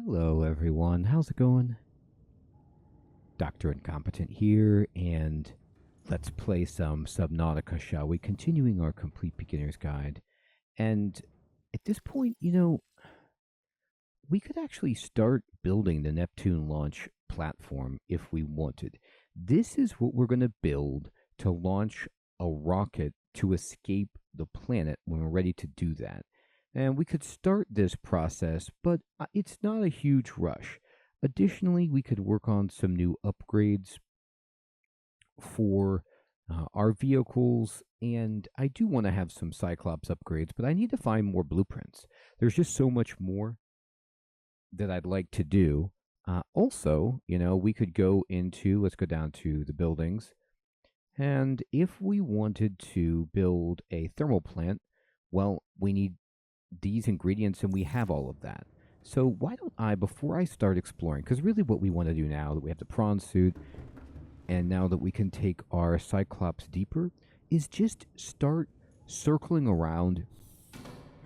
Hello, everyone. How's it going? Dr. Incompetent here, and let's play some Subnautica, shall we? Continuing our complete beginner's guide. And at this point, we could actually start building the Neptune launch platform if we wanted. This is what we're going to build to launch a rocket to escape the planet when we're ready to do that. And we could start this process, but it's not a huge rush. Additionally, we could work on some new upgrades for our vehicles, and I do want to have some Cyclops upgrades, but I need to find more blueprints. There's just so much more that I'd like to do. Also, we could let's go down to the buildings, and if we wanted to build a thermal plant, well, we need these ingredients, and we have all of that. So why don't I, before I start exploring, because really what we want to do now that we have the prawn suit, and now that we can take our Cyclops deeper, is just start circling around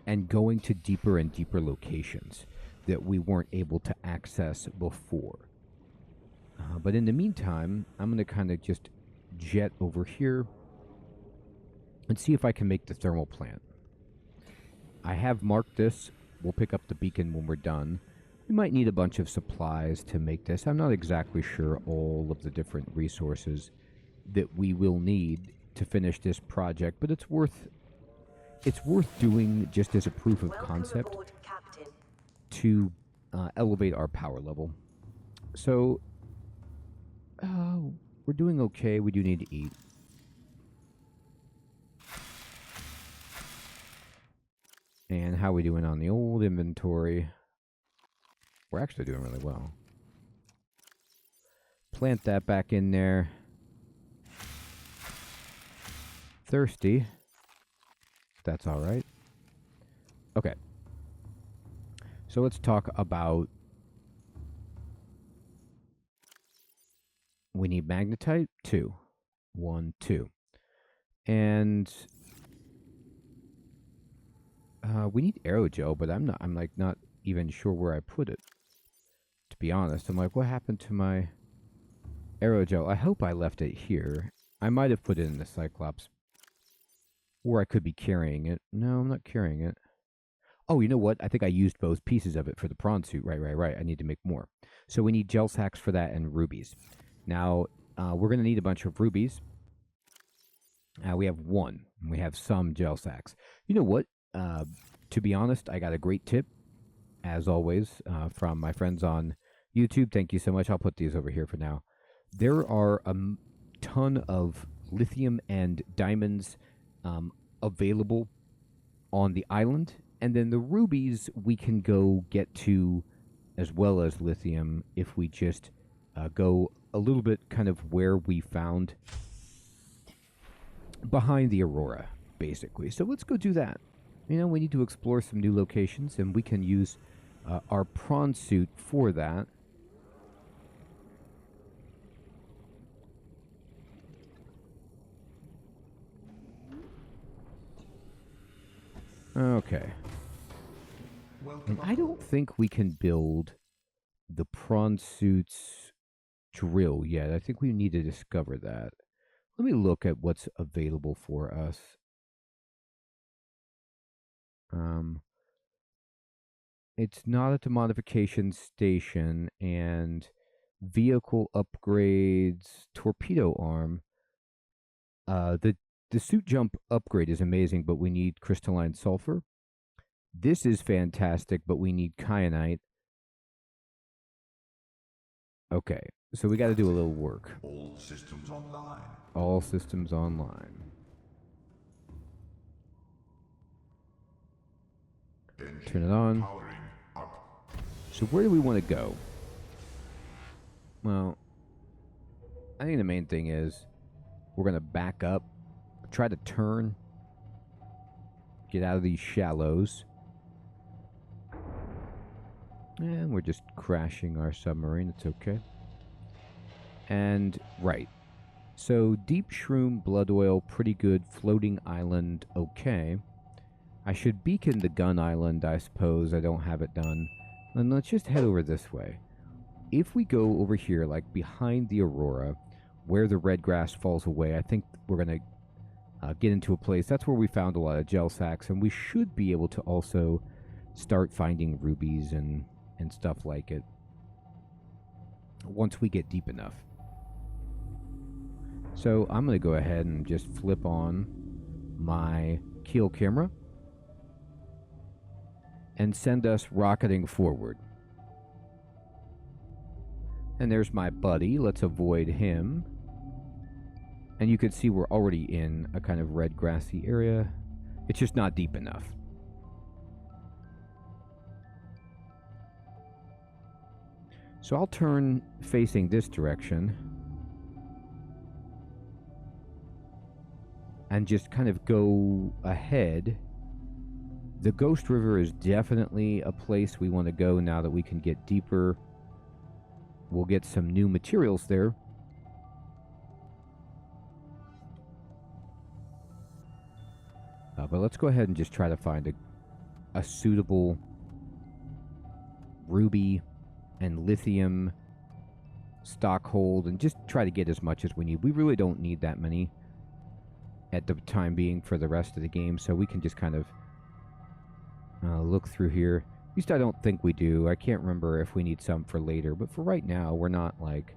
and going to deeper and deeper locations that we weren't able to access before. But in the meantime, I'm going to kind of just jet over here and see if I can make the thermal plant. I have marked this. We'll pick up the beacon when we're done. We might need a bunch of supplies to make this. I'm not exactly sure all of the different resources that we will need to finish this project, but it's worth doing just as a proof of concept to elevate our power level. So we're doing okay. We do need to eat. And how are we doing on the old inventory? We're actually doing really well. Plant that back in there. Thirsty. That's all right. Okay. So let's talk about... We need magnetite. 2. 1, 2. And... we need aerogel, but I'm not even sure where I put it. To be honest, I'm like, what happened to my aerogel? I hope I left it here. I might have put it in the Cyclops. Or I could be carrying it. No, I'm not carrying it. Oh, you know what? I think I used both pieces of it for the prawn suit. Right. I need to make more. So we need gel sacks for that and rubies. Now, we're going to need a bunch of rubies. We have 1. We have some gel sacks. You know what? To be honest, I got a great tip, as always, from my friends on YouTube. Thank you so much. I'll put these over here for now. There are a ton of lithium and diamonds available on the island, and then the rubies we can go get to as well as lithium if we just go a little bit kind of where we found behind the Aurora, basically. So let's go do that. We need to explore some new locations, and we can use our prawn suit for that. Okay. And I don't think we can build the prawn suit's drill yet. I think we need to discover that. Let me look at what's available for us. It's not at the modification station, and vehicle upgrades, torpedo arm. The suit jump upgrade is amazing, but we need crystalline sulfur. This is fantastic, but we need kyanite. Okay, so we got to do a little work. All systems online. All systems online. Turn it on. So where do we want to go? Well, I think the main thing is we're going to back up, try to turn, get out of these shallows. And we're just crashing our submarine. It's okay. And, right. So, deep shroom, blood oil, pretty good. Floating island, okay. I should beacon the gun island, I suppose. I don't have it done. And let's just head over this way. If we go over here, like behind the Aurora, where the red grass falls away, I think we're going to get into a place. That's where we found a lot of gel sacks, and we should be able to also start finding rubies and stuff like it once we get deep enough. So I'm going to go ahead and just flip on my keel camera and send us rocketing forward. And there's my buddy. Let's avoid him. And you can see we're already in a kind of red grassy area. It's just not deep enough. So I'll turn facing this direction and just kind of go ahead. The Ghost River is definitely a place we want to go now that we can get deeper. We'll get some new materials there. But let's go ahead and just try to find a suitable ruby and lithium stockhold and just try to get as much as we need. We really don't need that many at the time being for the rest of the game, so we can just kind of look through here. At least I don't think we do. I can't remember if we need some for later, but for right now, we're not, like,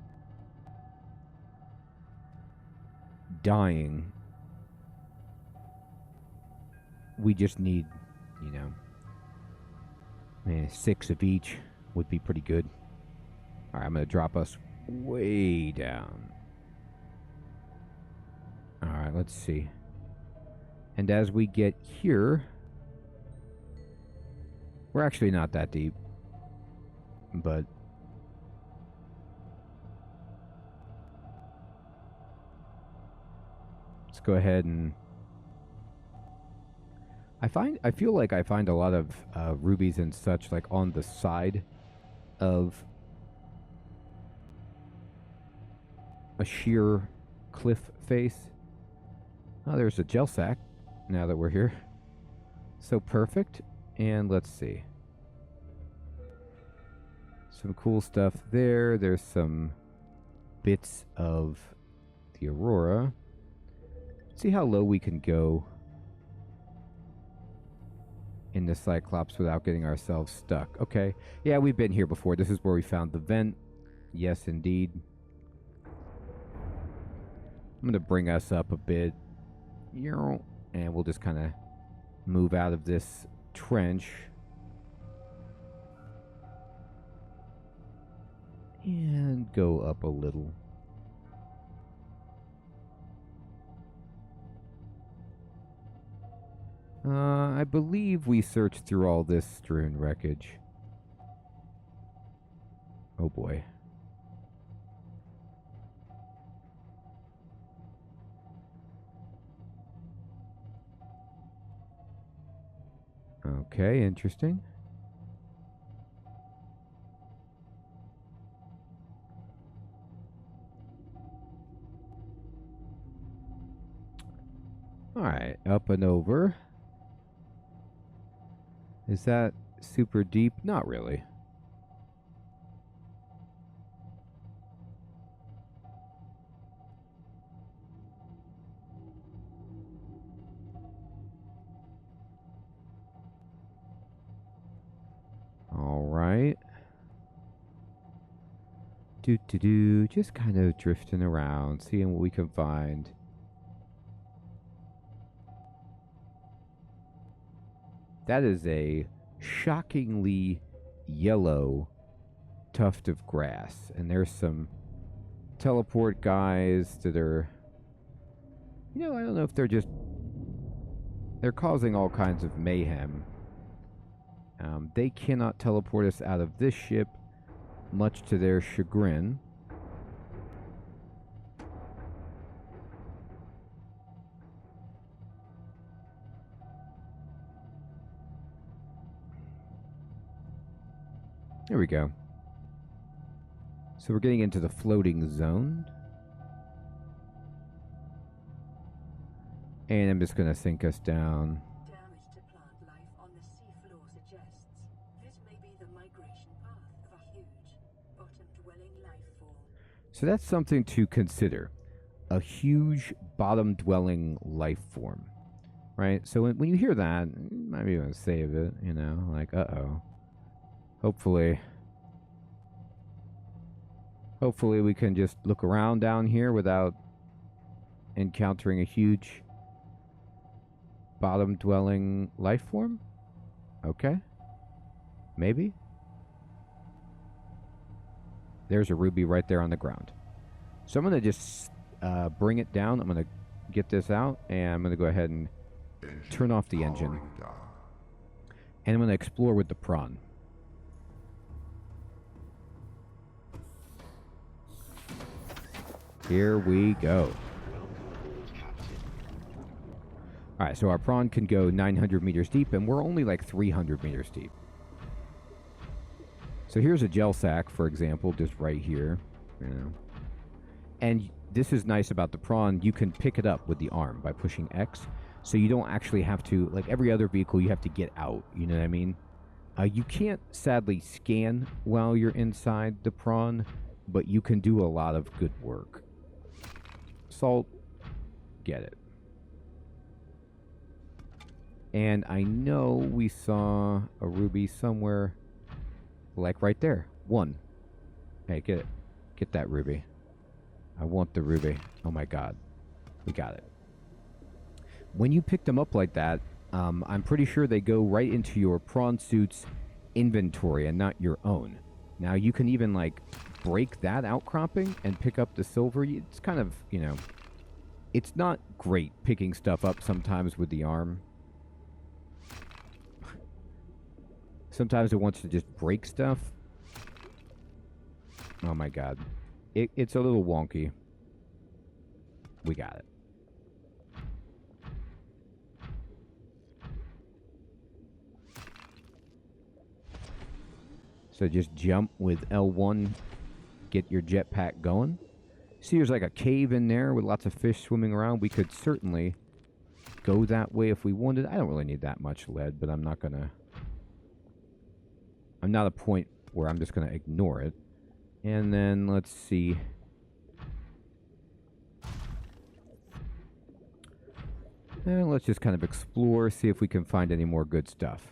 dying. We just need, 6 of each would be pretty good. Alright, I'm going to drop us way down. Alright, let's see. And as we get here, we're actually not that deep, but let's go ahead and I feel like I find a lot of rubies and such like on the side of a sheer cliff face. Oh, there's a gel sack now that we're here. So perfect. And let's see. Some cool stuff there. There's some bits of the Aurora. Let's see how low we can go in the Cyclops without getting ourselves stuck. Okay. Yeah, we've been here before. This is where we found the vent. Yes, indeed. I'm going to bring us up a bit. And we'll just kind of move out of this trench. And go up a little. I believe we searched through all this strewn wreckage. Oh boy. Okay, interesting. Alright, up and over. Is that super deep? Not really. Alright. Just kind of drifting around, seeing what we can find. That is a shockingly yellow tuft of grass. And there's some teleport guys that are, I don't know if they're causing all kinds of mayhem. They cannot teleport us out of this ship, much to their chagrin. There we go. So we're getting into the floating zone. And I'm just going to sink us down. Damage to plant life on the seafloor suggests this may be the migration So that's something to consider. A huge bottom-dwelling life form, right? So when you hear that, you might be able to save it, you know, like, uh-oh. Hopefully we can just look around down here without encountering a huge bottom-dwelling life form. Okay. Maybe. There's a ruby right there on the ground. So I'm going to just bring it down. I'm going to get this out, and I'm going to go ahead and turn off the engine. And I'm going to explore with the prawn. Here we go. Alright, so our prawn can go 900 meters deep, and we're only like 300 meters deep. So here's a gel sack, for example, just right here, you know. And this is nice about the prawn. You can pick it up with the arm by pushing X. So you don't actually have to, like every other vehicle, you have to get out. You know what I mean? You can't, sadly, scan while you're inside the prawn, but you can do a lot of good work. Salt, get it. And I know we saw a ruby somewhere, like right there. One. Hey, get it. Get that ruby. I want the ruby. Oh my god. We got it. When you pick them up like that, I'm pretty sure they go right into your prawn suit's inventory and not your own. Now, you can even, like, break that outcropping and pick up the silver. It's kind of, you know, it's not great picking stuff up sometimes with the arm. Sometimes it wants to just break stuff. Oh my god. It's a little wonky. We got it. So just jump with L1, get your jetpack going. See, there's like a cave in there with lots of fish swimming around. We could certainly go that way if we wanted. I don't really need that much lead, but I'm not gonna... I'm not at a point where I'm just gonna ignore it. And then, let's see... And let's just kind of explore, see if we can find any more good stuff.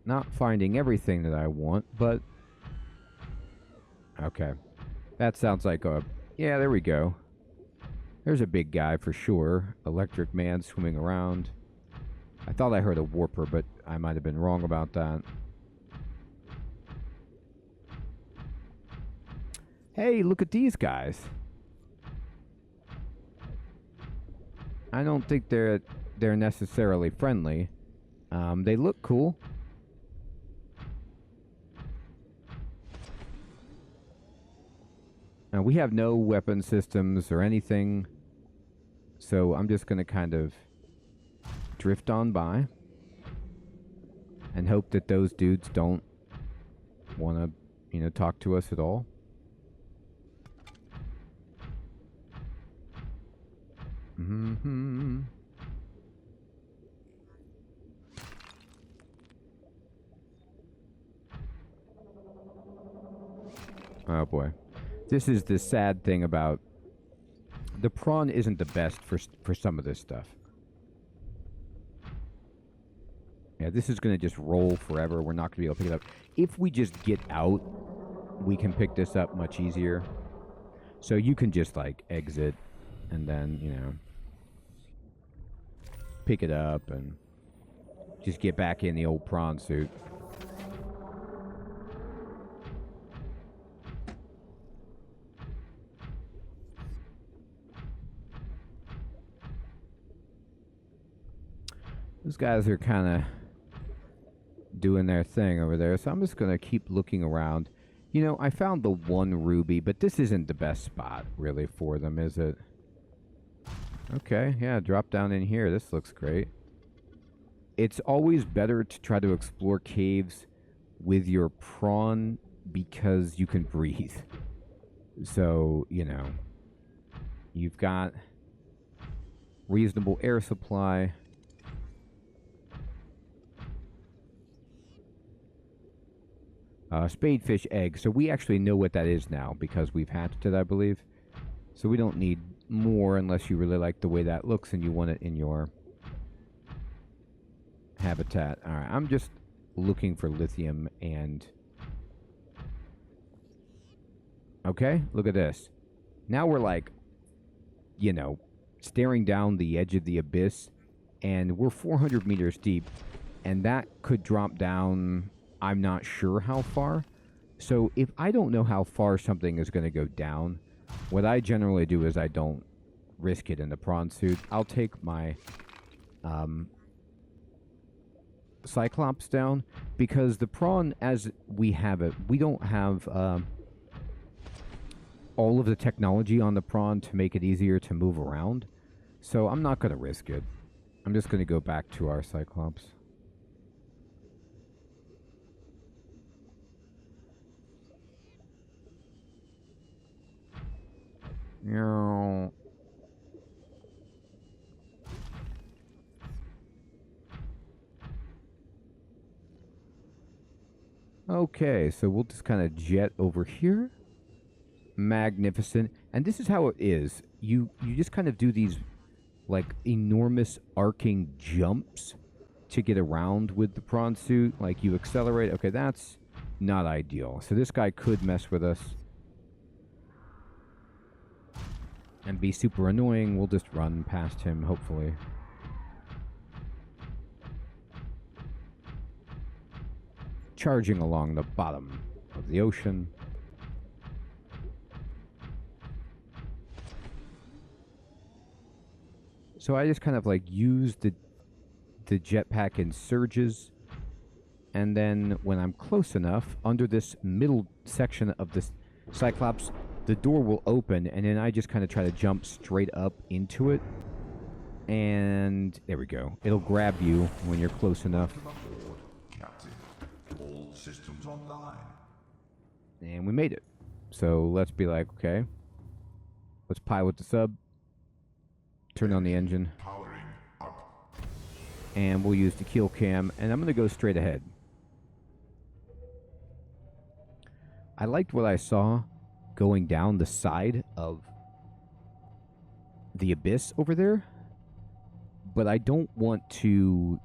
Not finding everything that I want, but... Okay. That sounds like a... Yeah, there we go. There's a big guy for sure. Electric man swimming around. I thought I heard a warper, but I might have been wrong about that. Hey, look at these guys. I don't think they're necessarily friendly. They look cool. Now, we have no weapon systems or anything, so I'm just going to kind of drift on by and hope that those dudes don't want to, you know, talk to us at all. Mm-hmm. Oh boy. This is the sad thing about... The prawn isn't the best for some of this stuff. Yeah, this is going to just roll forever. We're not going to be able to pick it up. If we just get out, we can pick this up much easier. So you can just, like, exit and then, you know, pick it up and just get back in the old prawn suit. Those guys are kind of doing their thing over there, so I'm just going to keep looking around. You know, I found the one ruby, but this isn't the best spot, really, for them, is it? Okay, yeah, drop down in here. This looks great. It's always better to try to explore caves with your prawn because you can breathe. So, you know, you've got reasonable air supply. Spadefish egg. So we actually know what that is now because we've hatched it, I believe. So we don't need more unless you really like the way that looks and you want it in your habitat. Alright, I'm just looking for lithium and... Okay, look at this. Now we're like, you know, staring down the edge of the abyss, and we're 400 meters deep, and that could drop down, I'm not sure how far. So if I don't know how far something is going to go down, what I generally do is I don't risk it in the prawn suit. I'll take my Cyclops down, because the prawn, as we have it, we don't have all of the technology on the prawn to make it easier to move around. So I'm not going to risk it. I'm just going to go back to our Cyclops. Okay, so we'll just kind of jet over here. Magnificent. And this is how it is. You just kind of do these like enormous arcing jumps to get around with the prawn suit. Like you accelerate. Okay, that's not ideal. So this guy could mess with us and be super annoying. We'll just run past him, hopefully. Charging along the bottom of the ocean. So I just kind of like use the jetpack in surges, and then when I'm close enough, under this middle section of this Cyclops, the door will open, and then I just kind of try to jump straight up into it. And there we go. It'll grab you when you're close enough. Welcome aboard, Captain. All systems online. And we made it. So let's be like, okay, let's pilot the sub. Turn on the engine. Powering up. And we'll use the kill cam, and I'm going to go straight ahead. I liked what I saw going down the side of the abyss over there, but I don't want to...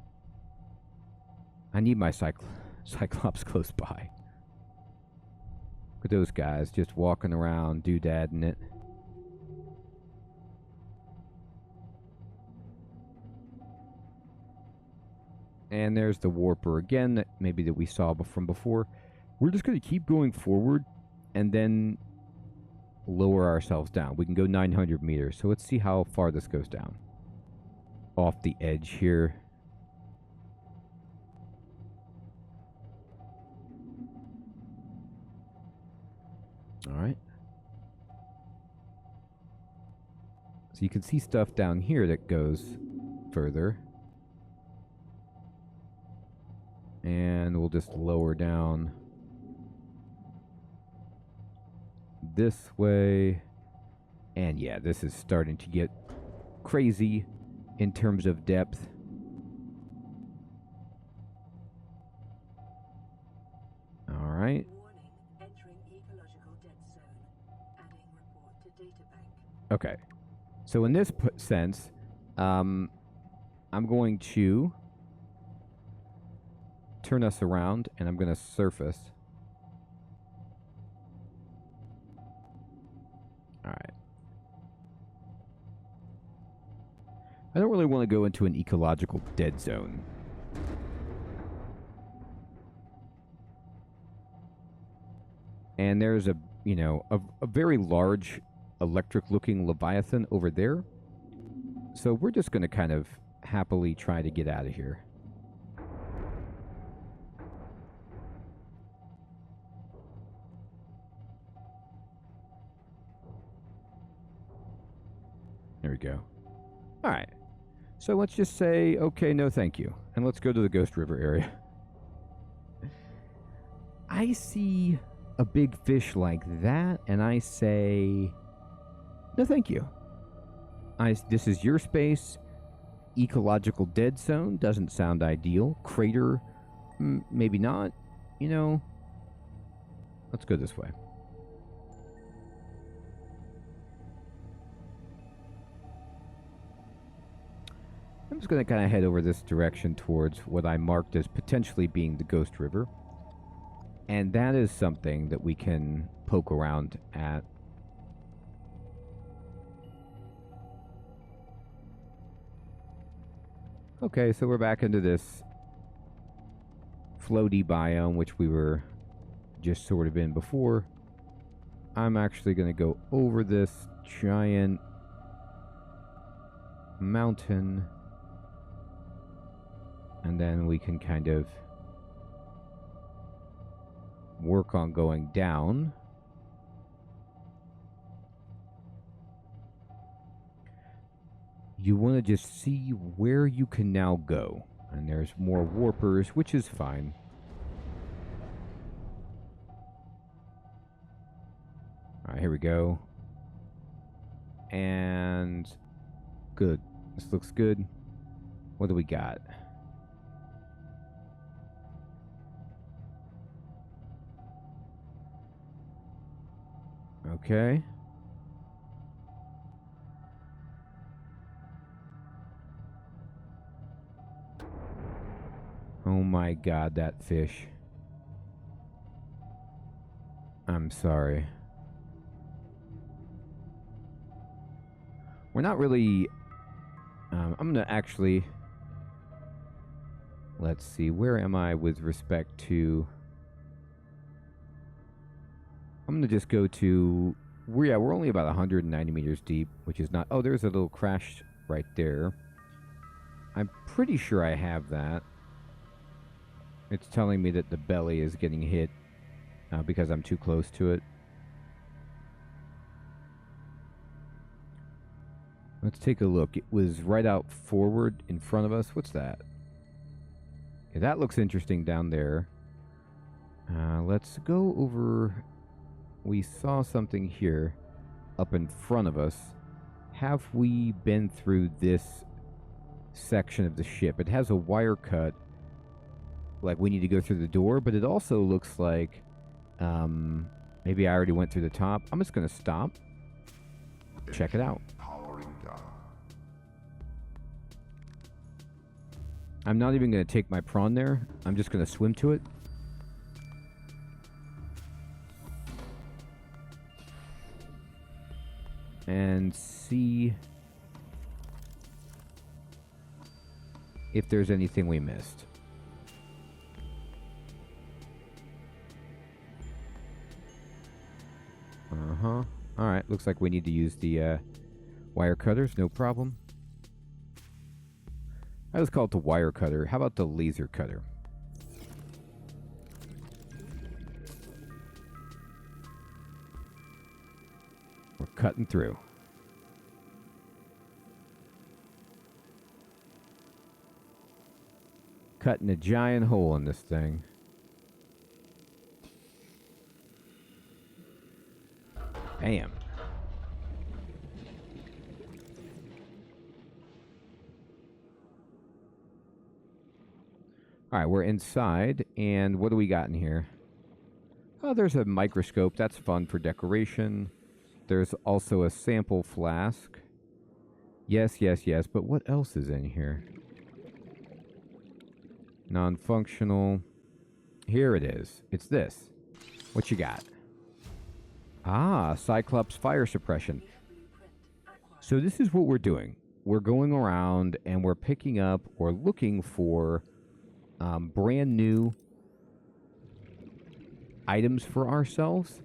I need my Cyclops close by. Look at those guys just walking around, doodadding it. And there's the warper again, that maybe that we saw from before. We're just going to keep going forward and then lower ourselves down. We can go 900 meters. So let's see how far this goes down. Off the edge here. All right. So you can see stuff down here that goes further. And we'll just lower down this way. And yeah, this is starting to get crazy in terms of depth. All right. Warning, entering ecological dead zone. Adding report to databank. Okay. So in this sense, I'm going to turn us around, and I'm going to surface. Alright. I don't really want to go into an ecological dead zone. And there's a, you know, a very large electric-looking Leviathan over there. So we're just going to kind of happily try to get out of here. There we go. All right. So let's just say, okay, no thank you. And let's go to the Ghost River area. I see a big fish like that, and I say, no thank you. This is your space. Ecological dead zone doesn't sound ideal. Crater, maybe not. You know, Let's go this way. I'm just going to kind of head over this direction towards what I marked as potentially being the Ghost River. And that is something that we can poke around at. Okay, so we're back into this floaty biome, which we were just sort of in before. I'm actually going to go over this giant mountain, and then we can kind of work on going down. You want to just see where you can now go. And there's more warpers, which is fine. Alright, here we go. And good. This looks good. What do we got? Okay. Oh my god, that fish. I'm sorry. We're not really... I'm going to actually... Let's see, where am I with respect to... I'm going to just go to... we're only about 190 meters deep, which is not... Oh, there's a little crash right there. I'm pretty sure I have that. It's telling me that the belly is getting hit because I'm too close to it. Let's take a look. It was right out forward in front of us. What's that? Yeah, that looks interesting down there. Let's go over... We saw something here up in front of us. Have we been through this section of the ship? It has a wire cut. Like we need to go through the door, but it also looks like maybe I already went through the top. I'm just going to stop. Check it out. Powering down. I'm not even going to take my prawn there. I'm just going to swim to it. And see if there's anything we missed. Alright, looks like we need to use the wire cutters, no problem. I was called the wire cutter. How about the laser cutter? We're cutting through. Cutting a giant hole in this thing. Bam. Alright, we're inside, and what do we got in here? Oh, there's a microscope. That's fun for decoration. There's also a sample flask. Yes, yes, yes, but what else is in here? Non-functional. Here it is. It's this. What you got? Ah, Cyclops fire suppression. So this is what we're doing. We're going around and we're picking up or looking for brand new items for ourselves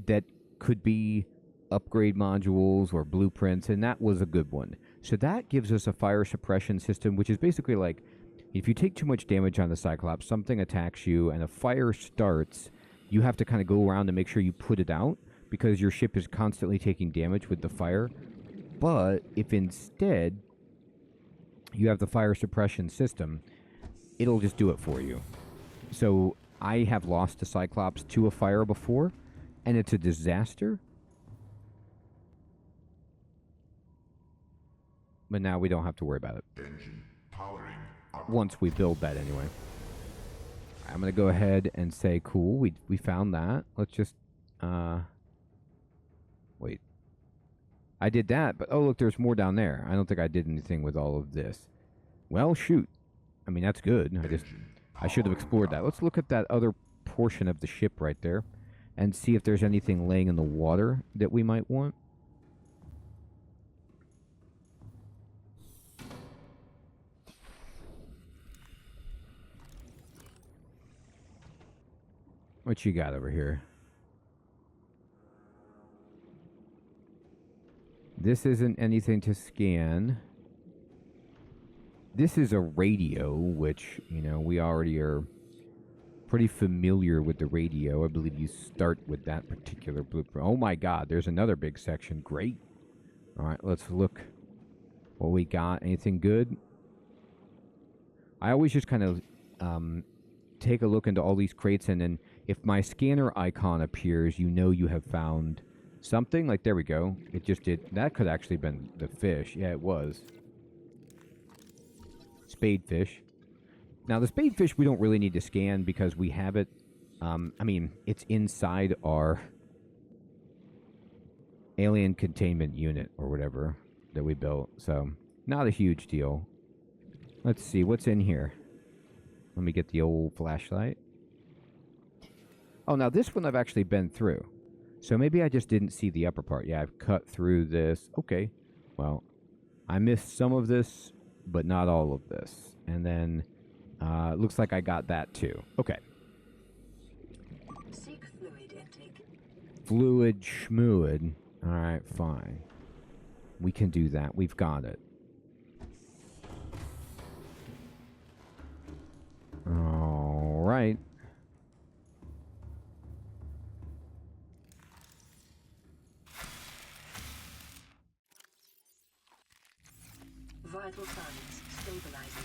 that could be upgrade modules or blueprints, and that was a good one. So that gives us a fire suppression system, which is basically like if you take too much damage on the Cyclops, something attacks you and a fire starts, you have to kind of go around and make sure you put it out because your ship is constantly taking damage with the fire. But if instead you have the fire suppression system, it'll just do it for you. So I have lost a Cyclops to a fire before, and it's a disaster. But now we don't have to worry about it. Engine powering up. Once we build that anyway. I'm going to go ahead and say, cool, we found that. Let's just, wait. I did that, but oh, look, there's more down there. I don't think I did anything with all of this. Well, shoot. I mean, that's good. I should have explored that. Let's look at that other portion of the ship right there and see if there's anything laying in the water that we might want. What you got over here? This isn't anything to scan. This is a radio, which, you know, we already are pretty familiar with the radio. I believe you start with that particular blueprint. Oh my god, there's another big section. Great. All right, let's look what we got. Anything good? I always just kind of take a look into all these crates, and then if my scanner icon appears, you know you have found something. Like, there we go. It just did. That could actually have been the fish. Yeah, it was. Spadefish. Now, the spadefish we don't really need to scan because we have it. I mean, it's inside our alien containment unit or whatever that we built. So, not a huge deal. Let's see. What's in here? Let me get the old flashlight. Oh, now this one I've actually been through. So maybe I just didn't see the upper part. Yeah, I've cut through this. Okay. Well, I missed some of this, but not all of this. And then, it looks like I got that too. Okay. Seek fluid intake. Fluid schmuid. All right, fine. We can do that. We've got it. All right. Vital signs stabilizing.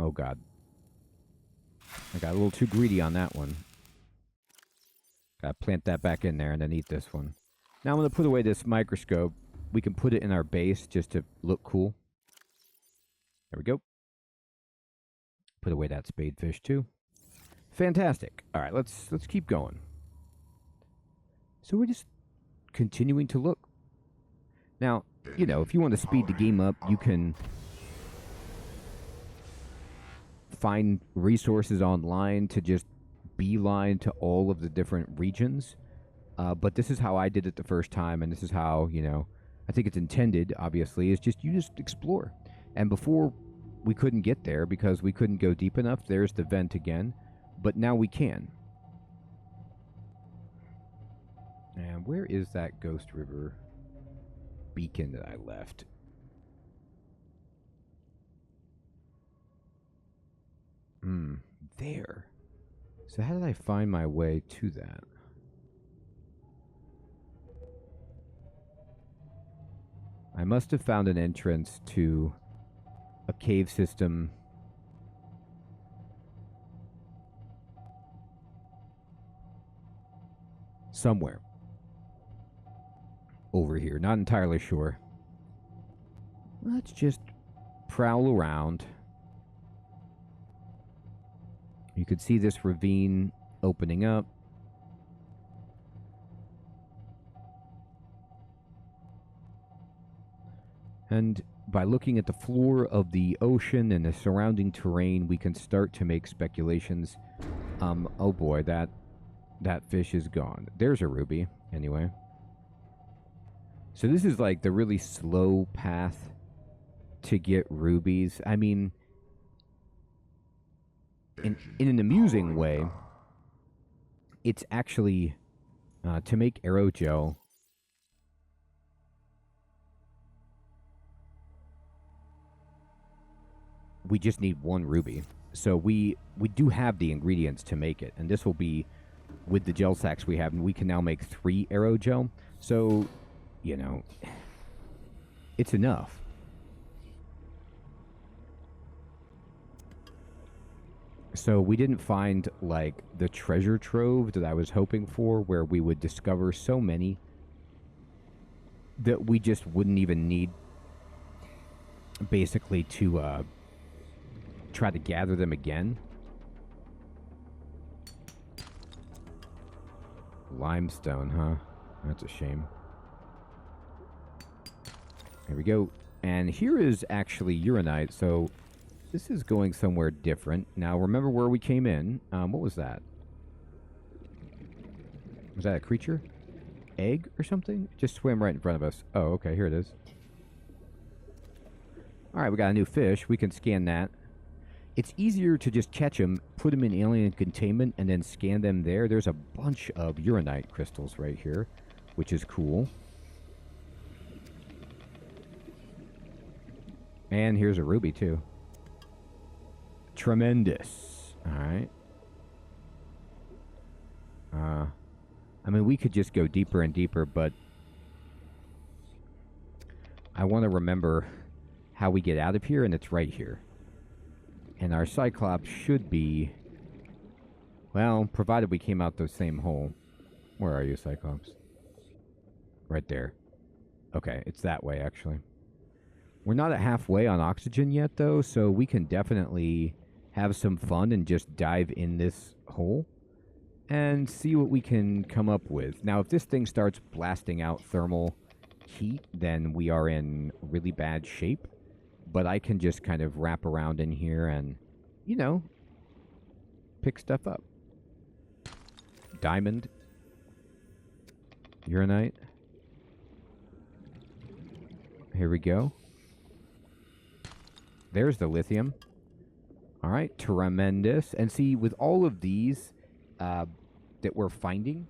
Oh, God. I got a little too greedy on that one. Gotta plant that back in there and then eat this one. Now I'm going to put away this microscope. We can put it in our base just to look cool. There we go. Put away that spadefish too. Fantastic. All right, let's keep going. So we're just continuing to look. Now, you know, if you want to speed the game up, you can find resources online to just beeline to all of the different regions. But this is how I did it the first time, and this is how, you know, I think it's intended, obviously, is just you just explore. And before we couldn't get there because we couldn't go deep enough. There's the vent again. But now we can. And where is that Ghost River beacon that I left? There. So how did I find my way to that? I must have found an entrance to a cave system somewhere over here. Not entirely sure. Let's just prowl around. You could see this ravine opening up. And by looking at the floor of the ocean and the surrounding terrain, we can start to make speculations. Oh boy, that fish is gone. There's a ruby, anyway. So this is like the really slow path to get rubies. I mean, in an amusing way, it's actually to make aerogel. We just need one ruby. So we do have the ingredients to make it. And this will be with the gel sacks we have. And we can now make 3 aerogel. So, you know, it's enough. So we didn't find, like, the treasure trove that I was hoping for, where we would discover so many that we just wouldn't even need basically to try to gather them again. Limestone, huh? That's a shame. Here we go. And here is actually uranite, so this is going somewhere different. Now, remember where we came in. What was that? Was that a creature? Egg or something? Just swam right in front of us. Oh, okay, here it is. Alright, we got a new fish. We can scan that. It's easier to just catch them, put them in alien containment, and then scan them there. There's a bunch of uranite crystals right here, which is cool. And here's a ruby, too. Tremendous. Alright. I mean, we could just go deeper and deeper, but I want to remember how we get out of here, and it's right here. And our Cyclops should be, well, provided we came out the same hole. Where are you, Cyclops? Right there. Okay, it's that way, actually. We're not at halfway on oxygen yet, though, so we can definitely have some fun and just dive in this hole and see what we can come up with. Now, if this thing starts blasting out thermal heat, then we are in really bad shape. But I can just kind of wrap around in here and, you know, pick stuff up. Diamond. Uranite. Here we go. There's the lithium. All right, tremendous. And see, with all of these that we're finding,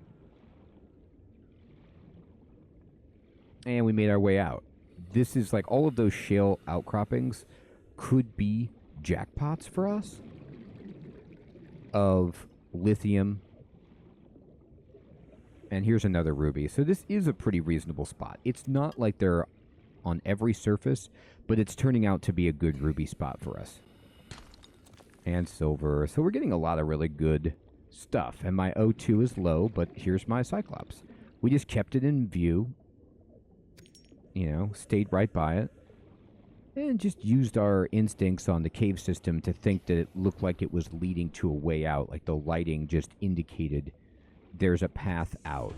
and we made our way out. This is like all of those shale outcroppings could be jackpots for us of lithium. And here's another ruby. So this is a pretty reasonable spot. It's not like they're on every surface, but it's turning out to be a good ruby spot for us. And silver. So we're getting a lot of really good stuff. And my O2 is low, but here's my Cyclops. We just kept it in view. You know, stayed right by it. And just used our instincts on the cave system to think that it looked like it was leading to a way out. Like the lighting just indicated there's a path out.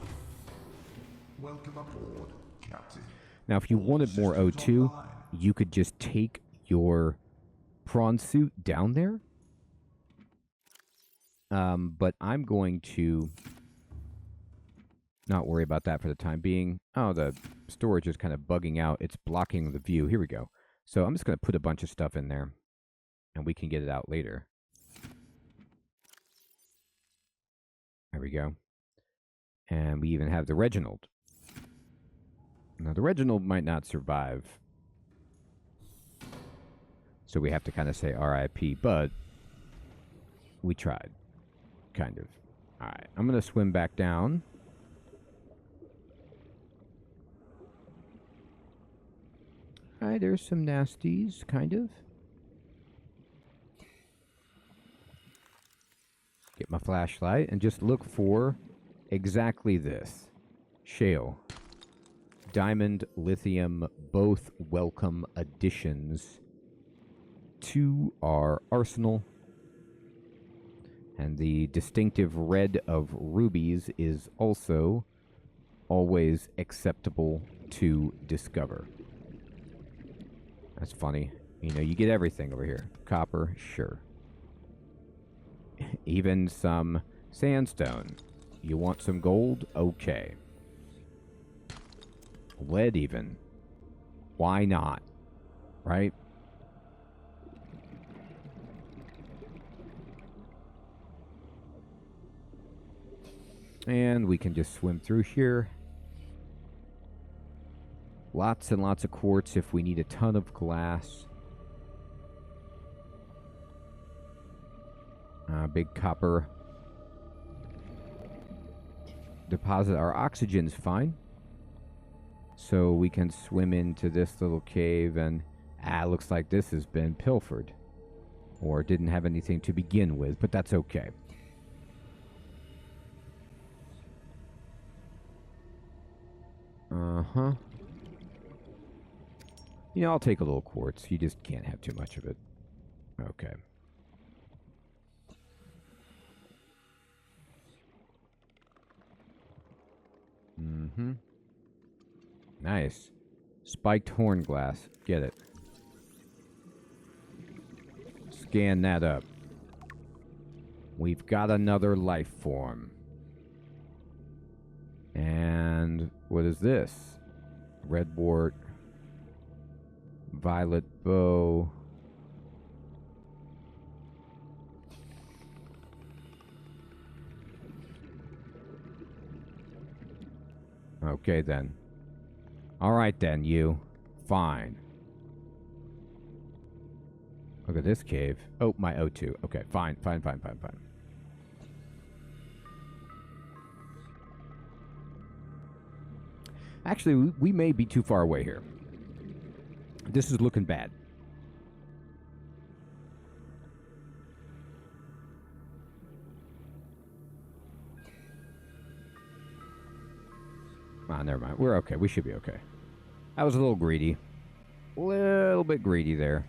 Welcome aboard, Captain. Now, if you All wanted more systems O2, online. you could just take your prawn suit down there. But I'm going to not worry about that for the time being. Oh, the storage is kind of bugging out. It's blocking the view. Here we go. So I'm just going to put a bunch of stuff in there, and we can get it out later. There we go. And we even have the Reginald. Now, the Reginald might not survive. So we have to kind of say RIP, but we tried. Kind of. All right, I'm going to swim back down. All right, there's some nasties, kind of. Get my flashlight and just look for exactly this. Shale. Diamond, lithium, both welcome additions to our arsenal. And the distinctive red of rubies is also always acceptable to discover. That's funny. You know, you get everything over here. Copper, sure. Even some sandstone. You want some gold? Okay. Lead even. Why not? Right? And we can just swim through here. Lots and lots of quartz if we need a ton of glass. Big copper deposit. Our oxygen's fine. So we can swim into this little cave and looks like this has been pilfered. Or didn't have anything to begin with, but that's okay. You know, I'll take a little quartz. You just can't have too much of it. Okay. Mm-hmm. Nice. Spiked horn glass. Get it. Scan that up. We've got another life form. And what is this? Red wart. Violet bow. Okay, then. All right, then, you. Fine. Look at this cave. Oh, my O2. Okay, fine. Actually, we may be too far away here. This is looking bad. Ah, never mind. We're okay. We should be okay. I was a little greedy. A little bit greedy there.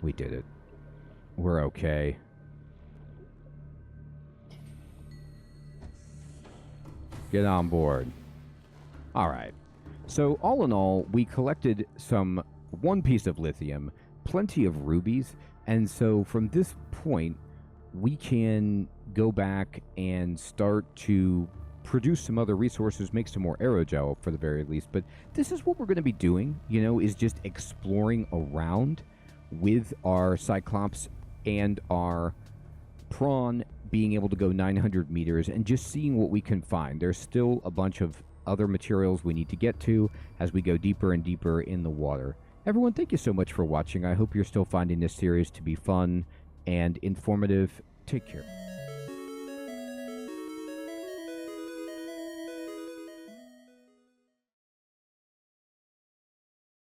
We did it. We're okay. Get on board. All right. So all in all, we collected one piece of lithium, plenty of rubies, and so from this point, we can go back and start to produce some other resources, make some more aerogel for the very least. But this is what we're going to be doing, is just exploring around with our Cyclops and our prawn, being able to go 900 meters and just seeing what we can find. There's still a bunch of other materials we need to get to as we go deeper and deeper in the water. Everyone, thank you so much for watching. I hope you're still finding this series to be fun and informative. Take care.